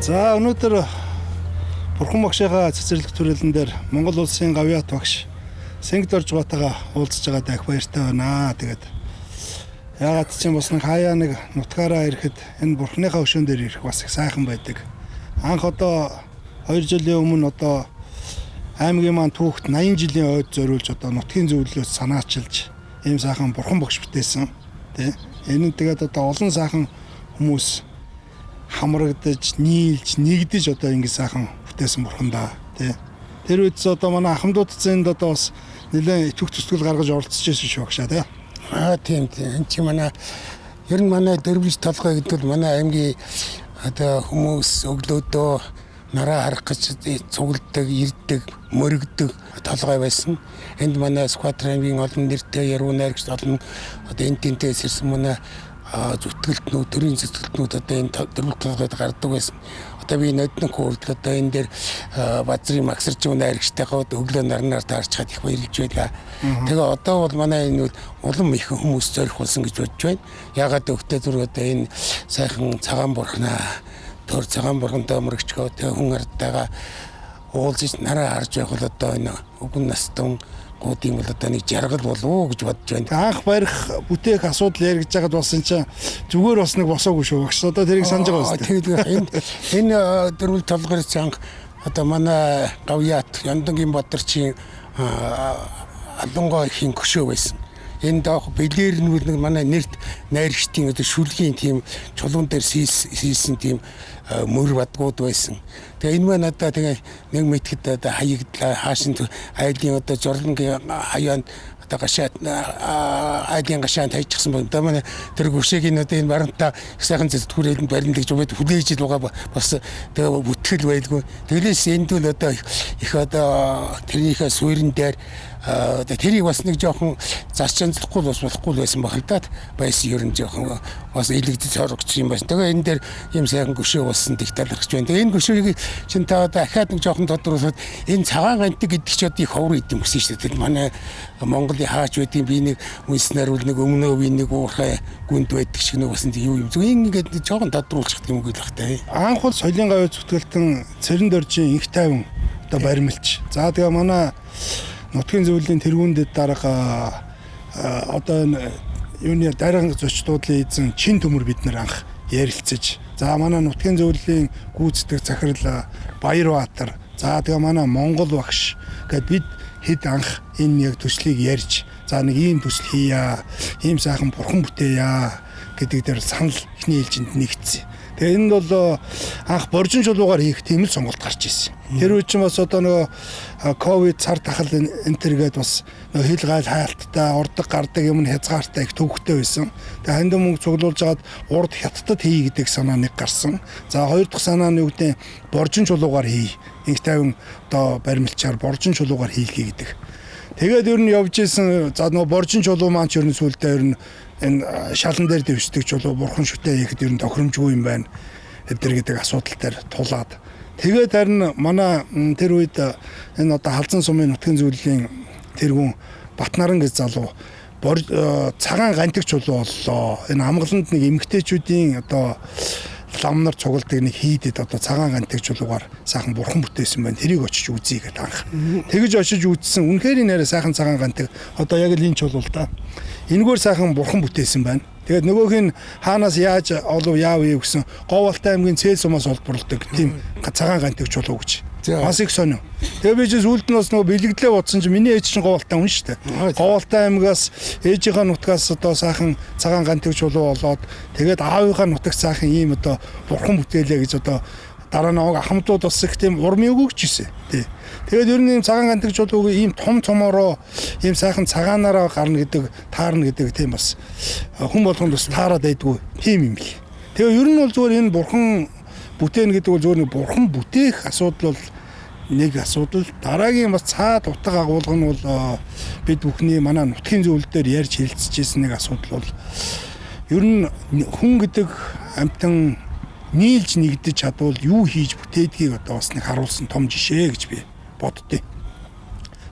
За өнөөдөр Бурхан багшийнхаа цэцэрлэг түрээлэн дээр Монгол улсын гавьяат багш Сэнгд орж батайгаа уулзж байгаа дах баяртай байна. Тэгээд яагаад ч юм бас нэг хаяа нэг нутгаараа ирэхэд энэ Бурханыхаа өшөөн дээр ирэх бас их сайхан байдаг. Анх одоо 2 жилийн өмнө одоо аймгийн маань түүхт 80 жилийн ойд зориулж одоо нутгийн зөвлөлөөс санаачилж ийм сайхан Бурхан багш бүтээсэн. Тэ. Энэ тэгээд одоо олон сайхан хүмүүс хамрагдаж, нийлж, нэгдэж одоо ингэ сайхан бүтээсэн Бурхан да. Тэ. Тэр үедс одоо манай ахмадууд зэнд одоо бас нэлээд итвэх төсгөл гаргаж оролцож байсан шүү багшаа тий. Тийм. Энд чи манай ер нь манай дөрвөлж толгой гэдэг нь манай аймгийн одоо хүмүүс өглөөдөө нараа харах гэж цугладаг, ирдэг, мөрөгдөг толгой байсан. Энд манай Скватр аймгийн олон нэртэй яруу найрагч олон одоо энэ тентээс ирсэн манай зүтгэлтнүүд, төрийн зүтгэлтнүүд одоо энэ дөрвөлж толгойд гардаг байсан. Одоо би нодны хүртэл одоо энэ дээр базрын магсаржуу найрагчтайгаа өглөө нарнаар таарчхад их баярлж байлаа. Тэгээ одоо бол манай энэ улам их хүмүүс зорих болсон гэж бодож байна. Ягаад өвхтэй зүр одоо энэ сайхан цагаан бурхнаа төр цагаан бурхантай мөрөгчгөө тэгээ хүн ардтайгаа уулзаж нараа харж байх бол одоо энэ өгөн настун гуудын бол одоо нэг жаргал болов гэж бодож байна. Анх барих бүтээх асуудал яригдж байгаад бас энэ чинь зүгээр бас нэг босоогүй шүү багш. Одоо тэрийг санаж байгаа үстэй. Тэгээд энэ дөрвөл толгойч анх одоо манай гавьяат Яндангийн Бадарчин Алангой ихийн хөшөө байсан. Энэ доох бэлэр нь нэг манай нэрт найрагчдын одоо шүлгийн тийм чулуун дээр сийсэн тийм мөр бадгууд байсан. Тэгээ энэ маань одоо тэгээ нэг мэтгэд одоо хаягдлаа хаашин айлын одоо жорлонгийн хаяанд одоо гашаат айлын гашаанд хайчихсан байна. Одоо манай тэр гүшээгийн одоо энэ барантаа их сайхан зүтгүүрээд баримтлагч өгөөд хүлээж ил байгаа бас тэгээ бүтгэл байлгүй. Тэглээс энд бол одоо их одоо тэрнийхээ суурин дээр тэрийг бас нэг жоохон зарчимлахгүй бас болохгүй байсан баг л да. Байсан ер нь жоохон бас илэгдэж хорогч юм байна. Тэгээ энэ дээр юм сайхан гүшээ болсон тэгталрахч байна. Тэгээ энэ гүшөөгийг чин та одоо ахаад нэг жоохон тодруулаад энэ цагаан гантик гэдэг ч одоо их ховор идэм гэсэн шүү дээ. Манай Монголын хаач байдгийн би нэг үнснээр үл нэг өмнөө би нэг уурхай гүнд байдаг шиг нэг бас юу юм. Зөв ингээд жоохон тодруулчих юм гээл бахтай. Анх бол соёлын гавьяа зүтгэлтэн цэрэн доржийн их тайван одоо баримлч. За тэгээ манай нутгийн зөвлөлийн тэргүүндэд дарга одоо юуны дарга зочдуудлын эзэн чин төмөр бид нар анх ярилцаж. За манай нутгийн зөвлөлийн гүйцэтгэх захирал Баярбаатар. За тэгээ манай Монгол багш гэд бид хэд анх энэ яг төслийг ярьж за нэг ийм төсөл хийя, ийм сайхан бурхан бүтээя гэдэг дээр санал ихний ээлжинд нэгдсэн. Тэгээ энэ бол анх боржин чулуугаар хийх тийм л сонголт гарч ирсэн. Тэр үе чинь бас одоо нөгөө ковид цар тахал энтергээд бас нөгөө хил гайл хайлттай урдаг гардаг юм хязгаартай их төвөгтэй байсан. Тэгээ хандин мөнгө цуглуулж агаад урд хятадд хий гэдэг санаа нэг гарсан. За хоёр дахь санаа нь юу гэдэг боржин чулуугаар хий. Инх тайван одоо баримлчаар боржин чулуугаар хийлгий гэдэг. Тэгээд ер нь явж исэн за нөгөө боржин чулуу маань ч ер нь сүултээ ер нь энэ шалан дээр дэвшдэг чулуу бурхан шүтээ хийхэд ер нь тохиромжгүй юм байна. Эдгээр гэдэг асуудал дээр тулаад. Тэгээд харин манай тэр үед энэ одоо халзан сумын нутгийн зөвлөлийн тэргүүн Батнаран гэж залуу цагаан гантик чулуу боллоо. Энэ амгаланд нэг эмгтээчүүдийн одоо лам нар цугладаг нэг хийдэд одоо цагаан гантик чулуугаар сайхан бурхан бүтээсэн байна. Тэрийг очиж үзье гэдэг анх. Тэгэж очиж үзсэн. Үнэхээр нэрээ сайхан цагаан гантик одоо яг л энэ чулуу л да. Энэгээр сайхан бурхан бүтээсэн байна. Тэгээд нөгөөх нь хаанаас яаж олов яав юу гэсэн Говьалтай аймгийн Цээл сумаас олборлдог тийм цагаан гантик чулуу гэж. Бас их сонио. Тэгээ би ч сүлд нь бас нөгөө бэлэгдлээ бодсон чинь миний ээж чинь Говьалтай хүн шүү дээ. Говьалтай аймгаас ээжийнхээ нутгаас одоо сайхан цагаан гантик чулуу болоод тэгээд аавынхаа нутагт сайхан ийм одоо бурхан бүтээлээ гэж одоо дараа нь ахмадууд бас их тийм урмын өгөөж ирсэн. Тий. Тэгээд ер нь ийм цагаан гантик чулууг ийм том томороо ийм сайхан цагаанаараа гарна гэдэг таарна гэдэг тийм бас хүн болгонд бас таарад байдгүй тийм юм бил. Тэгээ ер нь бол зүгээр энэ бурхан бүтээн гэдэг бол зүгээр нэг бурхан бүтээх асуудал бол нэг асуудал. Дараагийн бас цаад утга агуулга нь бол бид бүхний манай нутгийн зөвлөл дээр ярьж хэлцэж ирсэн нэг асуудал бол ер нь хүн гэдэг амьтан нийлж нэгдэж чадвал юу хийж бүтээдгийг одоо бас нэг харуулсан том жишээ гэж би боддتي.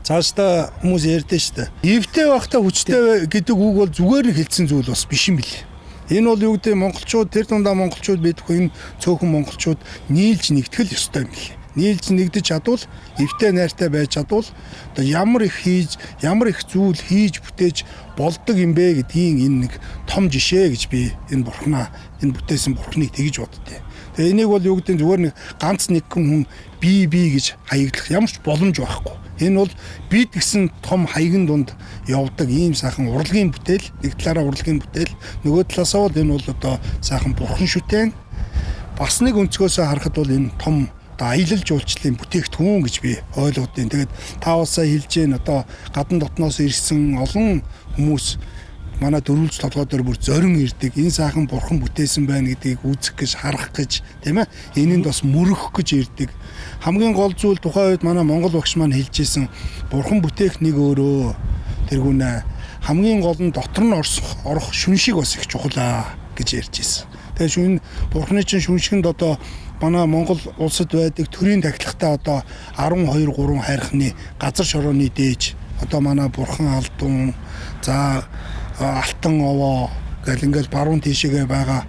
Цаашдаа хүмүүс ярьдээ шүү дээ. Эвтэй байхдаа хүчтэй гэдэг үг бол зүгээр нь хэлсэн зүйл бас биш юм билээ. Энэ бол юу гэдэг монголчууд тэр дундаа монголчууд бидгүй энэ цөөхөн монголчууд нийлж нэгтгэл ёстой юм лээ. Нийлж нэгдэж чадвал эвтэй найртай байж чадвал одоо ямар их зүйл хийж бүтээж болдог юм бэ гэдгийг энэ нэг том жишээ гэж би энэ бурхнаа энэ бүтээсэн бурхныг тэгж боддتي. Тэгээ энийг бол юу гэдэг зүгээр нэг ганц нэг хүн би гэж хаяглах ямар ч боломж байхгүй. Энэ бол бид гэсэн том хаягийн дунд явдаг ийм сайхан урлагийн бүтээл, нэг талаараа урлагийн бүтээл, нөгөө талаасаа бол энэ бол одоо сайхан бурхан шүтэн. Бас нэг өнцгөөсөө харахад бол энэ том одоо аялал жуулчлалын бүтээгдэхүүн гэж би ойлгодیں۔ Тэгээд та улсаа хэлж гэн одоо гадна дотноос ирсэн олон хүмүүс манай дөрвөлж толгой дээр бүр зорин ирдэг. Энэ сайхан бурхан бүтээсэн байна гэдгийг үзэх гэж, харах гэж, тийм ээ. Энэнд бас мөрөх гэж ирдэг. Хамгийн гол зүйл тухайн үед манай монгол багш маань хэлжсэн бурхан бүтээх нэг өөрөө тэргүүнэ хамгийн гол нь дотор нь орох шүншиг бас их чухал гэж ярьж ирсэн. Тэгээд шүн бурханы чинь шүншигэнд одоо манай Монгол улсад байдаг төрийн тахилгатай одоо 12 3 хайрхны газар шорооны дээж одоо манай бурхан алдун за алтан овоо гэл ингээл баруун тийшээгээ байгаа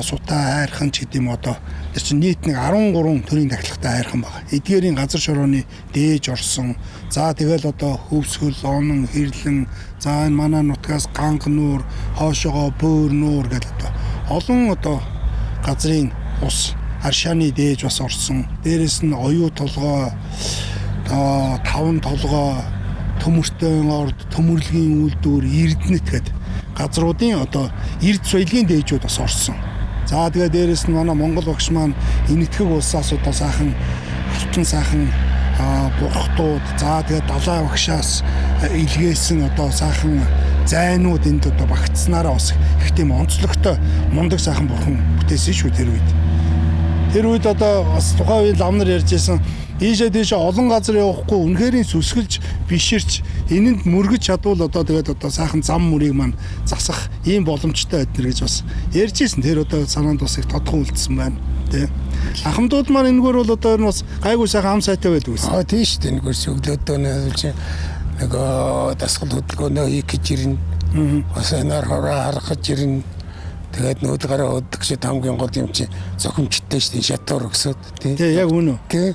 сутаа хайрхан ч гэдэм одоо тэр чинь нийт нэг 13 төрийн тахилгатай хайрхан байгаа. Эдгээрийн газар шорооны дээж орсон. За тэгэл одоо хөвсгөл, онон, хэрлэн за энэ манай нутгаас ганг нуур, хоошоогоо бөөр нуур гэл одоо олон одоо газрын ус аршааны дээж бас орсон. Дээрээс нь оюу толгой, таван толгой, төмөртön орд, төмөрлөгийн үйлдвэр, эрдэнэт гэдэг газруудын одоо эрд соёлын дээжүүд бас орсон. За тэгээ дээрээс нь манай монгол багш маань энэтхэг улсаас одоо сайхан алтан сайхан бурхтууд, за тэгээ далай багшаас илгээсэн одоо сайхан зайнууд энд одоо багтснараа бас их тийм онцлогтой мундаг сайхан бурхан бүтээсэн шүү тэр үед. Тэр үед одоо бас тухайн үед лам нар ярьжсэн ийшээ тийшээ олон газар явахгүй үнэхэрийн сүсгэлж биширч энэнд мөргөж чадвал одоо тэгээд одоо сайхан зам мөрийг маань засах ийм боломжтой байднэр гэж бас ярьжсэн. Тэр одоо санаанд бас их тодхон үлдсэн байна тий. Ахмадууд маань энэгээр бол одоо бас гайгүй сайхан ам сайтай байдаг гэсэн. Тийм шүү дээ. Энэгээр сөглөөдөө нэг дасгал хөдөлгөөнөө хийх гэж ирнэ. Бас энээр хараа харах гэж ирнэ. Тэгээд нүүдгараа өдөгчд хамгийн гол юм чи зохимжтой шүү дээ. Шатуур өгсөд тий. Яг үнэ. Тий.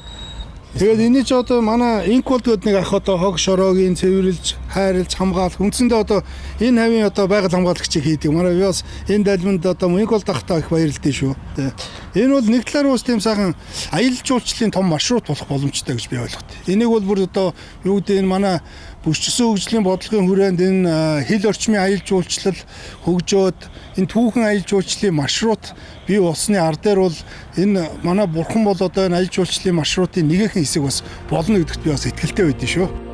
Тэгээд энэ ч одоо манай инколд гэдэг нэг ах одоо хог шороогийн цэвэрлж, хайрлж, хамгаалах үндсэндээ одоо энэ хавийн одоо байгаль хамгаалагчийг хийдэг. Манай би бас энэ дайлманд одоо инколд ахтаа их баярлалтай шүү. Энэ бол нэг талаар бас тийм сайхан аялал жуулчлалын том маршрут болох боломжтой гэж би ойлгодог. Энийг бол бүр одоо юу гэдэг энэ манай Бүсчсэн хөгжлийн бодлогын хүрээнд энэ хил орчмын аялал жуулчлал хөгжөөд энэ түүхэн аялал жуулчлалын маршрут бий болсны ар дээр бол энэ манай бурхан бол одоо энэ аялал жуулчлалын маршрутын нэгэн хэсэг бас болно гэдэгт би бас итгэлтэй байдсан шүү.